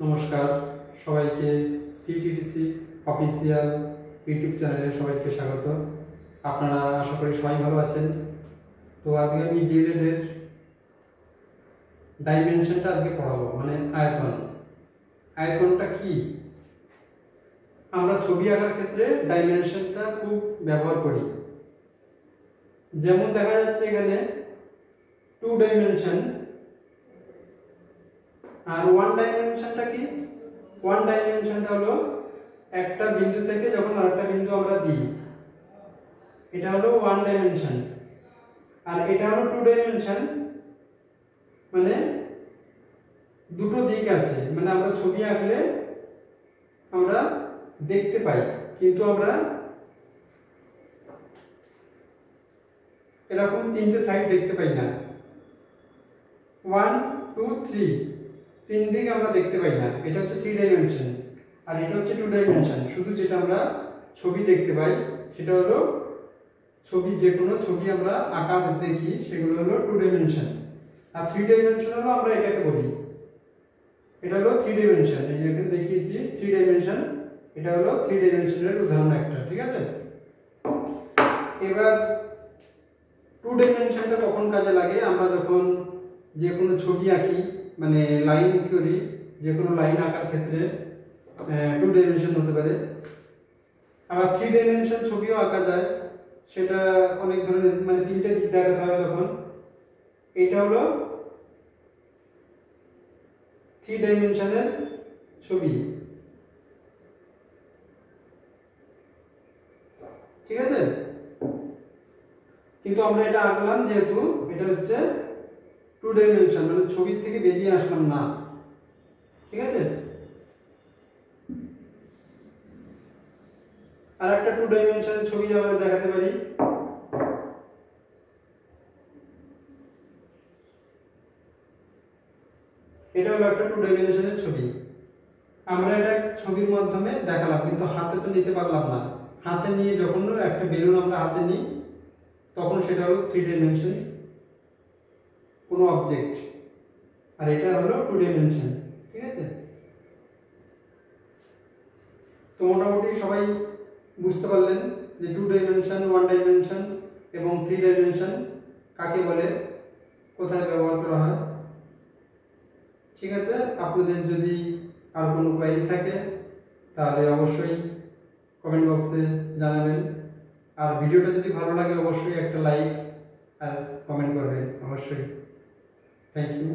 নমস্কার সবাইকে CTTC official YouTube চ্যানেলে সবাইকে স্বাগত। আপনারা আশা করি সবাই ভালো আছেন। তো আজকে আমি ডিএলএড এর ডাইমেনশনটা আজকে পড়াবো, মানে আয়তন। আয়তনটা কি? আমরা ছবি আঁকার ক্ষেত্রে ডাইমেনশনটা খুব ব্যবহার করি। যেমন দেখা যাচ্ছে এখানে 2 ডাইমেনশন আর 1 ডাইমেনশনটা কি? 1 ডাইমেনশনটা হলো একটা বিন্দু থেকে যখন আরেকটা বিন্দু আমরা দিই, এটা হলো 1 ডাইমেনশন। আর এটা হলো 2 ডাইমেনশন, মানে দুটো দিক আছে, মানে আমরা ছবি আঁকলে আমরা দেখতে পাই, কিন্তু আমরা এরকম তিনটে সাইড দেখতে পাই না। 1 2 3 তিন দিক আমরা দেখতে পাই না। এটা হচ্ছে 3 ডাইমেনশন আর এটা হচ্ছে 2 ডাইমেনশন। শুধু যেটা আমরা ছবি দেখতে পাই সেটা হলো ছবি, যে কোনো ছবি আমরা আঁকা দেখি সেগুলো হলো 2 ডাইমেনশন। আর 3 ডাইমেনশন হলো আমরা এটাকে বলি, এটা হলো 3 ডাইমেনশন। এই যে এখানে দেখিয়েছি 3 ডাইমেনশন, এটা হলো 3 ডাইমেনশনের উদাহরণ একটা, ঠিক আছে? এবার 2 ডাইমেনশনটা কখন কাজে লাগে? আমরা যখন যে কোনো ছবি আঁকি, মানে লাইন করি, যে কোনো লাইন আঁকার ক্ষেত্রে 2 ডাইমেনশন হতে পারে। আবার 3 ডাইমেনশন ছবিও আঁকা যায়, সেটা অনেক ধরনের, মানে তিনটে দিক দেখাতে হয় তখন। এটা হলো 3 ডাইমেনশনের ছবি, ঠিক আছে? কিন্তু আমরা এটা আঁকলাম যেহেতু এটা হচ্ছে 2 ডাইমেনশন, মানে ছবির থেকে বেরিয়ে আসলাম না, ঠিক আছে? আর একটা 2 ডাইমেনশনের ছবি আমরা দেখাতে পারি। এটা হলো একটা 2 ডাইমেনশনের ছবি। আমরা এটা ছবির মাধ্যমে দেখালাম, কিন্তু হাতে তো নিতে পারলাম না। হাতে নিয়ে যখন একটা বেলুন আমরা হাতে নিই তখন সেটা হলো 3 ডাইমেনশন কোনো অবজেক্ট, আর এটা হলো 2 ডাইমেনশন, ঠিক আছে? তো মোটামুটি সবাই বুঝতে পারলেন যে 2 ডাইমেনশন, 1 ডাইমেনশন এবং 3 ডাইমেনশন কাকে বলে, কোথায় ব্যবহার করা হয়। ঠিক আছে, আপনাদের যদি আর কোনো কোয়েরি থাকে তাহলে অবশ্যই কমেন্ট বক্সে জানাবেন। আর ভিডিওটা যদি ভালো লাগে অবশ্যই একটা লাইক আর কমেন্ট করবেন অবশ্যই। Thank you.